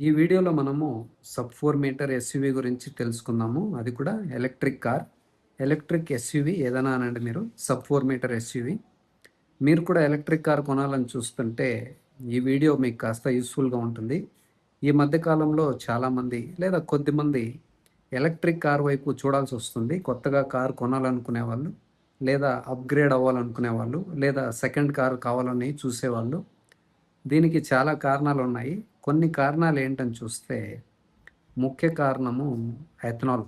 ఈ వీడియోలో మనము సబ్ 4 మీటర్ ఎస్యూవీ గురించి తెలుసుకుందాము. అది కూడా ఎలక్ట్రిక్ కార్. ఎలక్ట్రిక్ ఎస్యూవీ ఏదైనా అనండి మీరు. Sub 4 metre SUV. మీరు కూడా ఎలక్ట్రిక్ కార్ కొనాలని చూస్తుంటే ఈ వీడియో మీకు కాస్త యూస్ఫుల్గా ఉంటుంది. ఈ మధ్య కాలంలో చాలామంది లేదా కొద్దిమంది ఎలక్ట్రిక్ కార్ వైపు చూడాల్సి వస్తుంది. కొత్తగా కార్ కొనాలనుకునే వాళ్ళు, లేదా అప్గ్రేడ్ అవ్వాలనుకునే వాళ్ళు, లేదా సెకండ్ కార్ కావాలని చూసేవాళ్ళు. దీనికి చాలా కారణాలు ఉన్నాయి. కొన్ని కారణాలు ఏంటని చూస్తే ముఖ్య కారణము ఎథనాల్.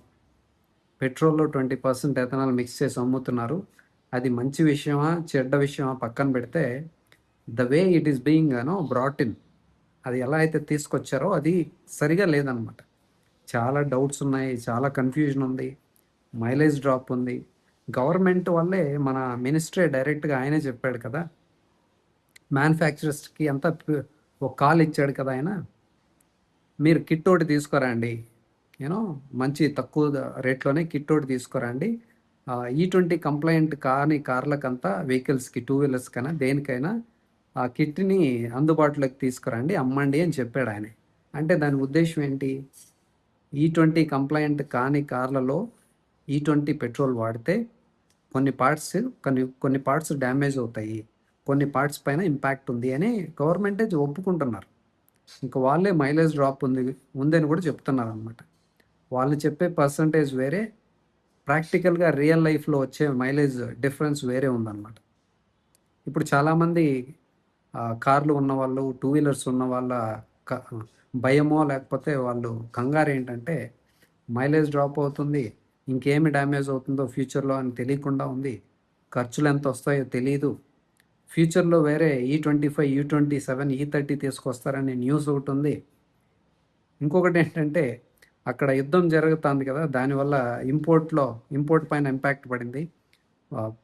పెట్రోల్‌లో 20% ఎథనాల్ మిక్స్ చేసి అమ్ముతున్నారు. అది మంచి విషయమా? చెడ్డ విషయమా? పక్కన పెడితే the way it is being brought in, అది ఎలా అయితే తీసుకొచ్చారో అది సరిగా లేదనమాట. చాలా డౌట్స్ ఉన్నాయి. చాలా కన్‌ఫ్యూజన్ ఉంది. మైలేజ్ డ్రాప్ ఉంది. గవర్నమెంట్ వల్లే మన మినిస్ట్రే డైరెక్ట్‌గా ఆయనే చెప్పాడు కదా! మ్యానుఫ్యాక్చరర్స్‌కి అంతా ఒక కాల్ ఇచ్చాడు కదా ఆయన. మీరు కిట్ ఒకటి తీసుకురండి. మంచి తక్కువ రేట్‌లోనే కిట్ ఒకటి తీసుకురండి. E20 కంప్లైంట్ కాని కార్లకంతా, వెహికల్స్‌కి, టూ వీలర్స్‌కైనా దేనికైనా ఆ కిట్‌ని అందుబాటులోకి తీసుకురండి, అమ్మండి అని చెప్పాడు ఆయనే. అంటే దాని ఉద్దేశ్యం ఏంటి? E20 కంప్లైంట్ కాని కార్లలో E20 పెట్రోల్ వాడితే కొన్ని పార్ట్స్ డ్యామేజ్ అవుతాయి. కొన్ని పార్ట్స్ పైన ఇంపాక్ట్ ఉంది అని గవర్నమెంటే ఒప్పుకుంటున్నారు. ఇంక వాళ్ళే మైలేజ్ డ్రాప్ ఉందని కూడా చెప్తున్నారనమాట. వాళ్ళు చెప్పే పర్సంటేజ్ వేరే, ప్రాక్టికల్‌గా రియల్ లైఫ్‌లో వచ్చే మైలేజ్ డిఫరెన్స్ వేరే ఉందన్నమాట. ఇప్పుడు చాలామంది కార్లు ఉన్నవాళ్ళు, టూ వీలర్స్ ఉన్న వాళ్ళ క భయమో లేకపోతే వాళ్ళు కంగారు ఏంటంటే మైలేజ్ డ్రాప్ అవుతుంది, ఇంకేమి డ్యామేజ్ అవుతుందో ఫ్యూచర్‌లో అని తెలియకుండా ఉంది. ఖర్చులు ఎంత వస్తాయో తెలీదు. ఫ్యూచర్‌లో వేరే E25, E27, E30 తీసుకొస్తారనే న్యూస్ ఒకటుంది. ఇంకొకటేంటంటే అక్కడ యుద్ధం జరుగుతుంది కదా! దానివల్ల ఇంపోర్ట్ పైన ఇంపాక్ట్ పడింది.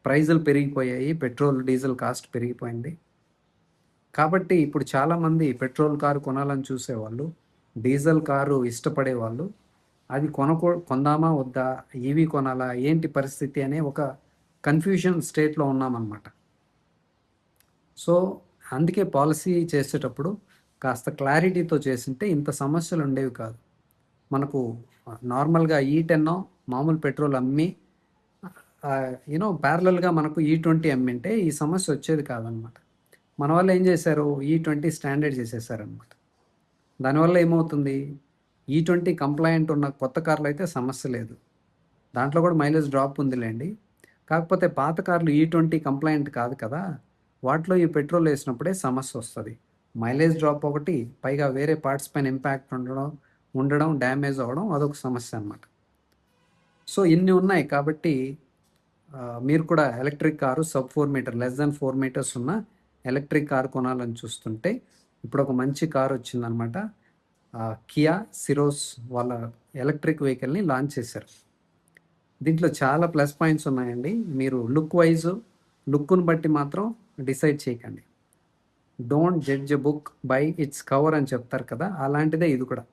ప్రైజులు పెరిగిపోయాయి. పెట్రోల్, డీజిల్ కాస్ట్ పెరిగిపోయింది. కాబట్టి ఇప్పుడు చాలామంది పెట్రోల్ కారు కొనాలని చూసేవాళ్ళు, డీజిల్ కారు ఇష్టపడేవాళ్ళు, అది కొందామా వద్దా? ఈవీ కొనాలా? ఏంటి పరిస్థితి అనే ఒక కన్‌ఫ్యూజన్ స్టేట్‌లో ఉన్నామనమాట. సో, అందుకే పాలసీ చేసేటప్పుడు కాస్త క్లారిటీతో చేసుంటే ఇంత సమస్యలు ఉండేవి కాదు. మనకు నార్మల్‌గా E10 మామూలు పెట్రోల్ అమ్మి ప్యారలల్‌గా మనకు E20 అమ్మింటే ఈ సమస్య వచ్చేది కాదనమాట. మన వాళ్ళు ఏం చేశారు? E20 standard చేసేసారనమాట. దానివల్ల ఏమవుతుంది? E20 కంప్లయింట్ ఉన్న కొత్త కార్లు అయితే సమస్య లేదు. దాంట్లో కూడా మైలేజ్ డ్రాప్ ఉందిలేండి. కాకపోతే పాత కార్లు E20 కంప్లయింట్ కాదు కదా! వాటిలో ఈ పెట్రోల్ వేసినప్పుడే సమస్య వస్తుంది. మైలేజ్ డ్రాప్ ఒకటి, పైగా వేరే పార్ట్స్ పైన ఇంపాక్ట్ ఉండడం, డ్యామేజ్ అవ్వడం అదొక సమస్య అన్నమాట. సో ఇన్ని ఉన్నాయి కాబట్టి మీరు కూడా electric car sub 4 metre, less than 4 metres ఉన్న ఎలక్ట్రిక్ కారు కొనాలని చూస్తుంటే ఇప్పుడు ఒక మంచి కారు వచ్చిందనమాట. కియా సిరోస్ వాళ్ళ ఎలక్ట్రిక్ వెహికల్ని లాంచ్ చేశారు. దీంట్లో చాలా ప్లస్ పాయింట్స్ ఉన్నాయండి. మీరు లుక్ను బట్టి మాత్రం డిసైడ్ చేయకండి. Don't judge a book by its cover అని చెప్తారు కదా, అలాంటిదే ఇది కూడా.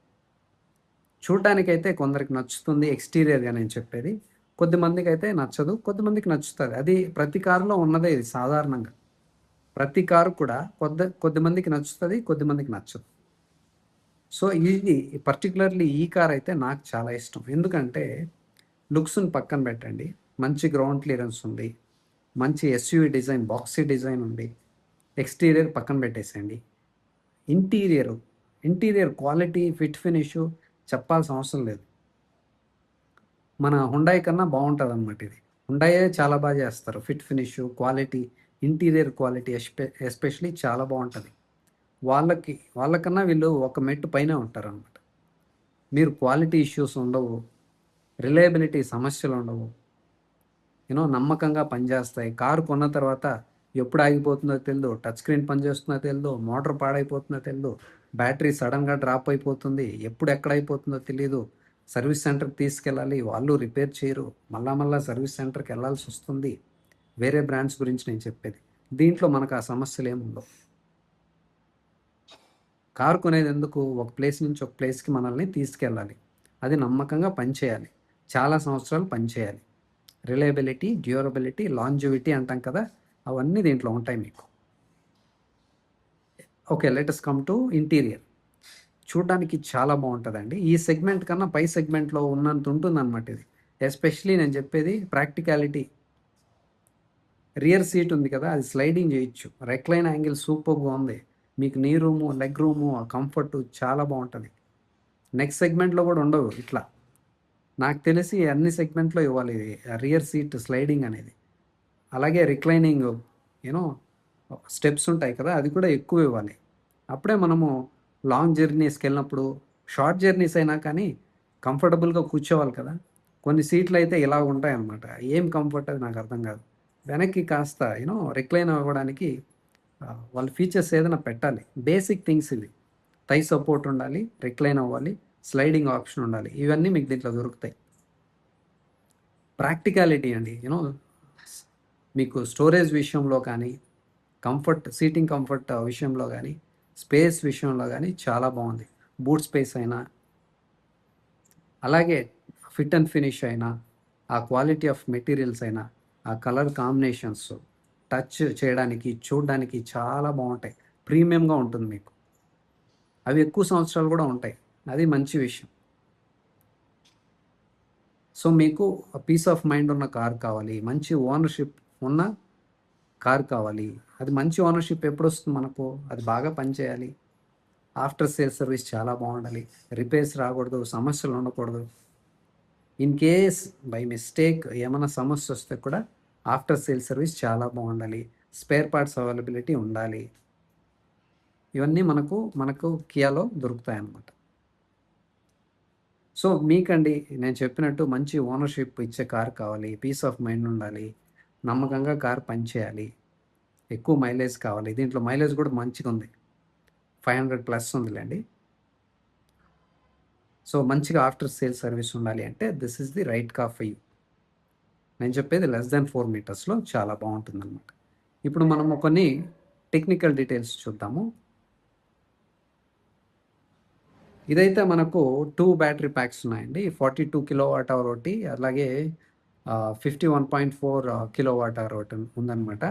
చూడటానికైతే కొందరికి నచ్చుతుంది ఎక్స్టీరియర్గా నేను చెప్పేది, కొద్దిమందికి అయితే నచ్చదు, కొద్దిమందికి నచ్చుతుంది. అది ప్రతి కారులో ఉన్నదే, ఇది సాధారణంగా ప్రతి కారు కూడా కొద్దిమందికి నచ్చుతుంది, కొద్దిమందికి నచ్చదు. సో ఇది పర్టికులర్లీ ఈ కార్ అయితే నాకు చాలా ఇష్టం. ఎందుకంటే లుక్స్ని పక్కన పెట్టండి, మంచి గ్రౌండ్ క్లియరెన్స్ ఉంది, మంచి ఎస్యూవీ డిజైన్, బాక్సీ డిజైన్ ఉంది. ఎక్స్టీరియర్ పక్కన పెట్టేసేయండి. ఇంటీరియర్ క్వాలిటీ, ఫిట్ ఫినిష్ చెప్పాల్సిన అవసరం లేదు. మన హుండాయ్ కన్నా బాగుంటుంది అనమాట ఇది. హుండాయే చాలా బాగా చేస్తారు. Fit finish, quality, interior quality especially చాలా బాగుంటుంది. వాళ్ళకన్నా వీళ్ళు ఒక మెట్టు పైనే ఉంటారనమాట. మీరు క్వాలిటీ ఇష్యూస్ ఉండవు, రిలయబిలిటీ సమస్యలు ఉండవు, నమ్మకంగా పనిచేస్తాయి. కారు కొన్న తర్వాత ఎప్పుడు ఆగిపోతుందో తెలియదు, టచ్ స్క్రీన్ పనిచేస్తుందో తెలియదు, మోటార్ పాడైపోతుందో తెలియదు, బ్యాటరీ సడన్గా డ్రాప్ అయిపోతుంది, ఎప్పుడు ఎక్కడ అయిపోతుందో తెలియదు. సర్వీస్ సెంటర్కి తీసుకెళ్ళాలి, వాళ్ళు రిపేర్ చేయరు, మళ్ళా సర్వీస్ సెంటర్కి వెళ్ళాల్సి వస్తుంది. వేరే బ్రాండ్స్ గురించి నేను చెప్పేది. దీంట్లో మనకు ఆ సమస్యలు ఏముండవు. కారు కొనేది ఎందుకు? ఒక ప్లేస్ నుంచి ఒక ప్లేస్కి మనల్ని తీసుకెళ్ళాలి, అది నమ్మకంగా పనిచేయాలి, చాలా సంవత్సరాలు పనిచేయాలి. రిలయబిలిటీ, డ్యూరబిలిటీ, లాంజివిటీ అంటాం కదా, అవన్నీ దీంట్లో ఉంటాయి మీకు. Okay, let us come to interior. చూడడానికి చాలా బాగుంటుందండి. ఈ సెగ్మెంట్ కన్నా పై సెగ్మెంట్లో ఉన్నంత ఉంటుందన్నమాట ఇది. ఎస్పెషలీ నేను చెప్పేది ప్రాక్టికాలిటీ. రియర్ సీట్ ఉంది కదా, అది స్లైడింగ్ చేయొచ్చు. రెక్లైన్ యాంగిల్ సూపర్గా ఉంది. మీకు నీ రూము, లెగ్ రూము, కంఫర్ట్ చాలా బాగుంటుంది. నెక్స్ట్ సెగ్మెంట్లో కూడా ఉండవు ఇట్లా. నాకు తెలిసి అన్ని సెగ్మెంట్లో ఇవ్వాలి ఇది రియర్ సీట్ స్లైడింగ్ అనేది. అలాగే రిక్లైనింగ్ యూనో స్టెప్స్ ఉంటాయి కదా, అది కూడా ఎక్కువ ఇవ్వాలి. అప్పుడే మనము లాంగ్ జర్నీస్కి వెళ్ళినప్పుడు, షార్ట్ జర్నీస్ అయినా కానీ కంఫర్టబుల్గా కూర్చోవాలి కదా. కొన్ని సీట్లు అయితే ఇలా ఉంటాయి అన్నమాట. ఏం కంఫర్ట్ అది నాకు అర్థం కాదు. వెనక్కి కాస్త రిక్లైన్ అవ్వడానికి వాళ్ళ ఫీచర్స్ ఏదైనా పెట్టాలి. బేసిక్ థింగ్స్ ఇవి. థై సపోర్ట్ ఉండాలి, రిక్లైన్ అవ్వాలి, స్లైడింగ్ ఆప్షన్ ఉండాలి. ఇవన్నీ మీకు దీంట్లో దొరుకుతాయి. ప్రాక్టికాలిటీ అండి, మీకు స్టోరేజ్ విషయంలో కానీ, సీటింగ్ కంఫర్ట్ విషయంలో కానీ, స్పేస్ విషయంలో కానీ చాలా బాగుంది. బూట్ స్పేస్ అయినా, అలాగే ఫిట్ అండ్ ఫినిష్ అయినా, ఆ క్వాలిటీ ఆఫ్ మెటీరియల్స్ అయినా, ఆ కలర్ కాంబినేషన్స్, టచ్ చేయడానికి, చూడడానికి చాలా బాగుంటాయి. ప్రీమియంగా ఉంటుంది మీకు. అవి ఎక్కువ సంవత్సరాలు కూడా ఉంటాయి. అది మంచి విషయం. సో మీకు పీస్ ఆఫ్ మైండ్ ఉన్న కార్ కావాలి, మంచి ఓనర్షిప్ ఉన్న కార్ కావాలి. అది మంచి ఓనర్షిప్ ఎప్పుడు వస్తుంది మనకు? అది బాగా పనిచేయాలి. ఆఫ్టర్ సేల్ సర్వీస్ చాలా బాగుండాలి. రిపేర్స్ రాకూడదు, సమస్యలు ఉండకూడదు. ఇన్ కేస్ బై మిస్టేక్ ఏమైనా సమస్య వస్తే కూడా ఆఫ్టర్ సేల్ సర్వీస్ చాలా బాగుండాలి. స్పేర్ పార్ట్స్ అవైలబిలిటీ ఉండాలి. ఇవన్నీ మనకు కియాలో దొరుకుతాయి అన్నమాట. సో మీకండి నేను చెప్పినట్టు మంచి ఓనర్షిప్ ఇచ్చే కార్ కావాలి, పీస్ ఆఫ్ మైండ్ ఉండాలి, నమ్మకంగా కార్ పనిచేయాలి, ఎక్కువ మైలేజ్ కావాలి. దీంట్లో మైలేజ్ కూడా మంచిగా ఉంది, 500+ ఉందిలేండి. సో మంచిగా ఆఫ్టర్ సేల్ సర్వీస్ ఉండాలి అంటే this is the right car for you. నేను చెప్పేది లెస్ దాన్ 4 మీటర్స్లో చాలా బాగుంటుందన్నమాట. ఇప్పుడు మనము కొన్ని టెక్నికల్ డీటెయిల్స్ చూద్దాము. ఇదైతే మనకు 2 బ్యాటరీ ప్యాక్స్ ఉన్నాయండి. 42 కిలోవాట్ అవర్ ఒకటి, అలాగే 51.4 కిలోవాట్ అవర్ ఒకటి ఉందన్నమాట.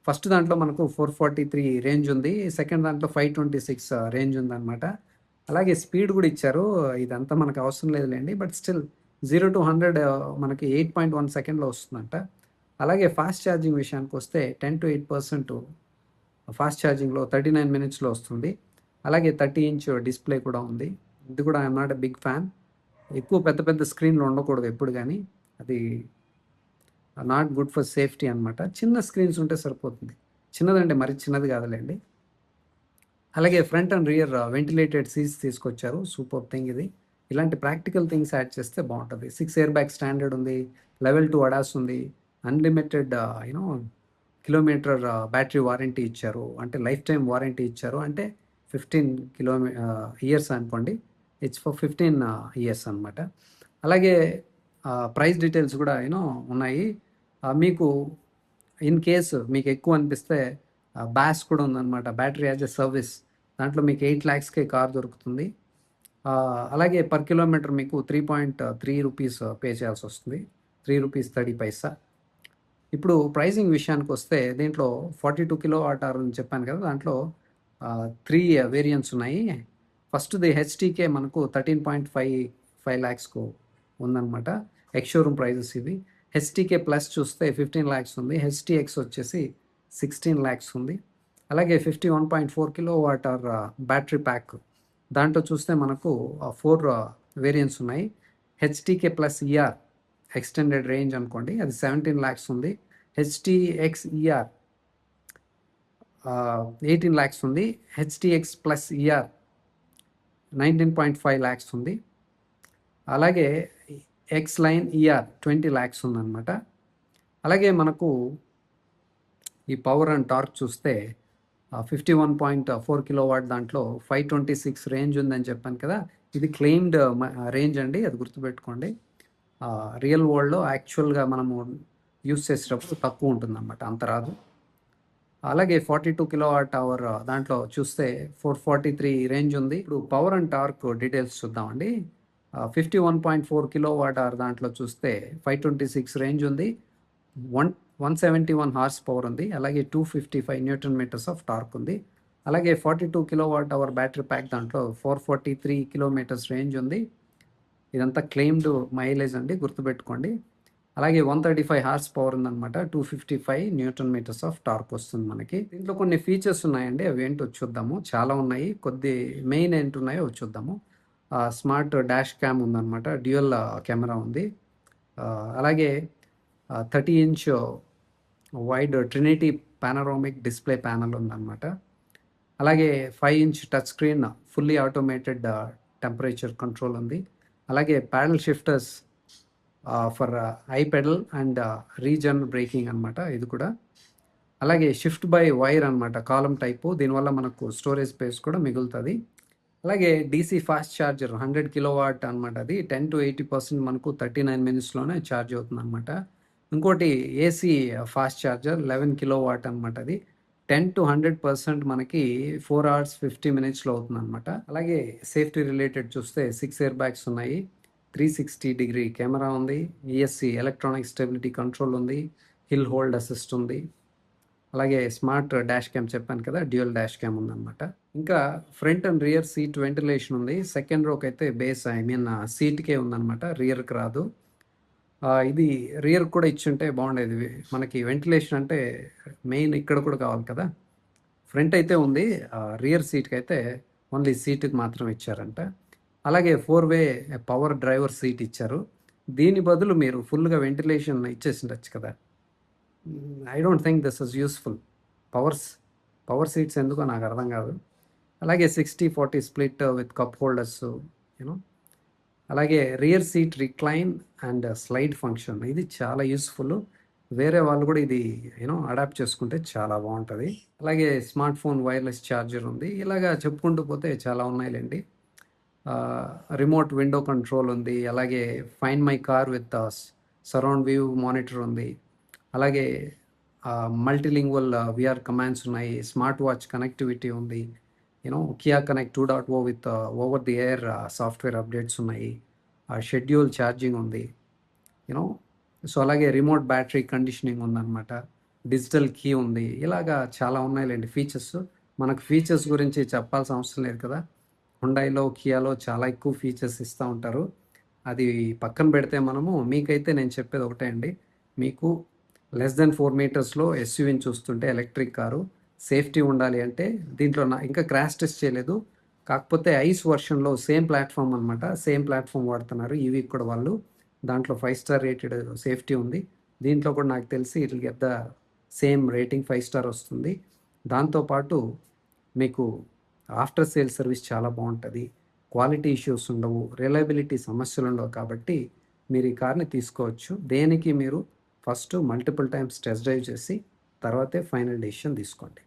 ఫస్ట్ దాంట్లో మనకు 443 రేంజ్ ఉంది, సెకండ్ దాంట్లో 526 రేంజ్ ఉందన్నమాట. అలాగే స్పీడ్ కూడా ఇచ్చారు. ఇదంతా మనకు అవసరం లేదులేండి, బట్ స్టిల్ 0 to 100 మనకి 8.1 సెకండ్లో వస్తుందంట. అలాగే ఫాస్ట్ ఛార్జింగ్ విషయానికి వస్తే 10 to 8% ఫాస్ట్ ఛార్జింగ్లో 39 మినిట్స్లో వస్తుంది. అలాగే 30-inch డిస్ప్లే కూడా ఉంది. ఇది కూడా I'm not a big fan. ఎక్కువ పెద్ద పెద్ద స్క్రీన్లు ఉండకూడదు ఎప్పుడు కానీ, అది నాట్ గుడ్ ఫర్ సేఫ్టీ అనమాట. చిన్న స్క్రీన్స్ ఉంటే సరిపోతుంది. చిన్నదంటే మరి చిన్నది కాదులేండి. అలాగే front and rear ventilated seats తీసుకొచ్చారు. సూపర్ థింగ్ ఇది. ఇలాంటి ప్రాక్టికల్ థింగ్స్ యాడ్ చేస్తే బాగుంటుంది. 6 ఎయిర్ బ్యాగ్ స్టాండర్డ్ ఉంది, లెవెల్ 2 అడాస్ ఉంది, అన్లిమిటెడ్ కిలోమీటర్ బ్యాటరీ వారంటీ ఇచ్చారు. అంటే లైఫ్ టైం వారంటీ ఇచ్చారు. అంటే 15 ఇయర్స్ అనుకోండి, ఇట్స్ ఫర్ 15 ఇయర్స్ అనమాట. అలాగే ప్రైస్ డీటెయిల్స్ కూడా ఉన్నాయి. మీకు ఇన్ కేసు మీకు ఎక్కువ అనిపిస్తే బ్యాస్ కూడా ఉందన్నమాట, బ్యాటరీ యాజ్ ఎ సర్వీస్. దాంట్లో మీకు 8 lakhsకే కార్ దొరుకుతుంది. అలాగే పర్ కిలోమీటర్ మీకు 3.3 రూపీస్ పే చేయాల్సి వస్తుంది, 3 రూపీస్ 30 పైసా. ఇప్పుడు ప్రైజింగ్ విషయానికి వస్తే దీంట్లో 42 కిలోవాట్ అవర్ అని చెప్పాను కదా, దాంట్లో 3 వేరియంట్స్ ఉన్నాయి. ఫస్ట్ది హెచ్టీకే మనకు 13.55 lakhsకు ఉందన్నమాట. ఎక్స్ షోరూమ్ ప్రైజెస్ ఇవి. హెచ్టీకే ప్లస్ చూస్తే 15 lakhs ఉంది. హెచ్టీఎక్స్ వచ్చేసి 16 lakhs ఉంది. అలాగే 51.4 కిలోవాట్ అవర్ బ్యాటరీ ప్యాక్, దాంట్లో చూస్తే మనకు 4 వేరియంట్స్ ఉన్నాయి. HTK plus ER extended range అనుకోండి, అది 17 lakhs ఉంది. హెచ్టీఎక్స్ ఈఆర్ 18 lakhs ఉంది. హెచ్టీఎక్స్ ప్లస్ ఈఆర్ 19.5 lakhs ఉంది. అలాగే ఎక్స్ లైన్ ఈఆర్ 20 lakhs ఉందన్నమాట. అలాగే మనకు ఈ పవర్ అండ్ టార్క్ చూస్తే 51.4 కిలోవాట్, దాంట్లో 526 రేంజ్ ఉందని చెప్పాను కదా, ఇది క్లెయిమ్డ్ రేంజ్ అండి, అది గుర్తుపెట్టుకోండి. రియల్ వరల్డ్లో యాక్చువల్గా మనము యూస్ చేసేటప్పుడు తక్కువ ఉంటుందన్నమాట, అంత రాదు. అలాగే 42 కిలోవాట్ అవర్ దాంట్లో చూస్తే 443 రేంజ్ ఉంది. ఇప్పుడు పవర్ అండ్ టార్క్ డీటెయిల్స్ చూద్దామండి. 51.4 కిలోవాట్ అవర్ దాంట్లో చూస్తే 526 రేంజ్ ఉంది, 171 హార్స్ పవర్ ఉంది. అలాగే 255 న్యూటన్ మీటర్స్ ఆఫ్ టార్క్ ఉంది. అలాగే 42 కిలోవాట్ అవర్ బ్యాటరీ ప్యాక్, దాంట్లో 443 కిలోమీటర్స్ రేంజ్ ఉంది. ఇదంతా క్లెయిమ్డ్ మైలేజ్ అండి, గుర్తుపెట్టుకోండి. అలాగే 135 హార్స్ పవర్ ఉందనమాట. 255 న్యూటన్ మీటర్స్ ఆఫ్ టార్క్ వస్తుంది మనకి. దీంట్లో కొన్ని ఫీచర్స్ ఉన్నాయండి, అవి ఏంటో చూద్దాము. చాలా ఉన్నాయి, కొద్ది మెయిన్ ఏంటి ఉన్నాయో చూద్దాము. స్మార్ట్ డాష్ క్యామ్ ఉందన్నమాట, డ్యూయల్ కెమెరా ఉంది. అలాగే 30 inch wide Trinity panoramic display panel ఉందన్నమాట. అలాగే 5 inch touch screen fully automated temperature control ఉంది. అలాగే ప్యాడల్ shifters for I pedal and reason breaking అనమాట ఇది కూడా. అలాగే షిఫ్ట్ బై వైర్ అనమాట, కాలం టైపు. దీనివల్ల మనకు స్టోరేజ్ స్పేస్ కూడా మిగులుతుంది. అలాగే డీసీ ఫాస్ట్ ఛార్జర్ 100 కిలోవాట్ అనమాట. అది 10 to 80% మనకు 39 మినిట్స్లోనే ఛార్జ్ అవుతుంది అనమాట. ఇంకోటి ఏసీ ఫాస్ట్ ఛార్జర్ 11 కిలోవాట్ అనమాట. అది 10 to 100% మనకి 4 hours 50 minutesలో అవుతుంది అనమాట. అలాగే సేఫ్టీ రిలేటెడ్ చూస్తే 6 ఎయిర్ బ్యాగ్స్ ఉన్నాయి, 360 డిగ్రీ కెమెరా ఉంది, ఈఎస్సి ఎలక్ట్రానిక్ స్టెబిలిటీ కంట్రోల్ ఉంది, హిల్ హోల్డ్ అసిస్ట్ ఉంది. అలాగే స్మార్ట్ డాష్ క్యామ్ చెప్పాను కదా, డ్యూయల్ డాష్ క్యామ్ ఉందన్నమాట. ఇంకా front and rear seat ventilation ఉంది. సెకండ్ రోకి అయితే బేస్ సీట్కే ఉందన్నమాట, రియర్కి రాదు. ఇది రియర్ కూడా ఇచ్చుంటే బాగుండేది. మనకి వెంటిలేషన్ అంటే మెయిన్ ఇక్కడ కూడా కావాలి కదా. ఫ్రంట్ అయితే ఉంది, రియర్ సీట్కి అయితే ఓన్లీ సీట్కి మాత్రం ఇచ్చారంట. అలాగే 4-way పవర్ డ్రైవర్ సీట్ ఇచ్చారు. దీని బదులు మీరు ఫుల్గా వెంటిలేషన్ ఇచ్చేసి ఉండొచ్చు కదా. I don't think this is useful. Power seats ఎందుకో నాకు అర్థం కాదు. అలాగే 60-40 split with cup holders you know. అలాగే rear seat recline and slide function, ఇది చాలా యూస్ఫుల్. వేరే వాళ్ళు కూడా ఇది అడాప్ట్ చేసుకుంటే చాలా బాగుంటుంది. అలాగే స్మార్ట్ ఫోన్ వైర్లెస్ ఛార్జర్ ఉంది. ఇలాగా చెప్పుకుంటూ పోతే చాలా ఉన్నాయిలేండి. రిమోట్ విండో కంట్రోల్ ఉంది. అలాగే find my car with surround view monitor ఉంది. అలాగే మల్టీలింగ్వల్ విఆర్ కమాండ్స్ ఉన్నాయి. స్మార్ట్ వాచ్ కనెక్టివిటీ ఉంది. Kia connect 2.0 with over the air software updates ఉన్నాయి. షెడ్యూల్ ఛార్జింగ్ ఉంది. సో అలాగే రిమోట్ బ్యాటరీ కండిషనింగ్ ఉందన్నమాట. డిజిటల్ కీ ఉంది. ఇలాగా చాలా ఉన్నాయిలేండి ఫీచర్స్. మనకు ఫీచర్స్ గురించి చెప్పాల్సిన అవసరం లేదు కదా. హుండాయిలో, కియాలో చాలా ఎక్కువ ఫీచర్స్ ఇస్తూ ఉంటారు. అది పక్కన పెడితే మీకైతే నేను చెప్పేది ఒకటే అండి, మీకు less than 4 మీటర్స్లో ఎస్యూవీని చూస్తుంటే ఎలక్ట్రిక్ కారు సేఫ్టీ ఉండాలి అంటే దీంట్లో ఇంకా క్రాష్ టెస్ట్ చేయలేదు. కాకపోతే ఐస్ వర్షన్లో సేమ్ ప్లాట్ఫామ్ అనమాట, సేమ్ ప్లాట్ఫామ్ వాడుతున్నారు ఈవీ కూడా వాళ్ళు. దాంట్లో 5 స్టార్ రేటెడ్ సేఫ్టీ ఉంది. దీంట్లో కూడా నాకు తెలిసి it will get the same rating, 5 star వస్తుంది. దాంతోపాటు మీకు ఆఫ్టర్ సేల్ సర్వీస్ చాలా బాగుంటుంది. క్వాలిటీ ఇష్యూస్ ఉండవు, రిలయబిలిటీ సమస్యలు ఉండవు. కాబట్టి మీరు ఈ కార్ని తీసుకోవచ్చు. దేనికి మీరు first multiple times test drive చేసి తర్వాతే ఫైనల్ డెసిషన్ తీసుకోండి.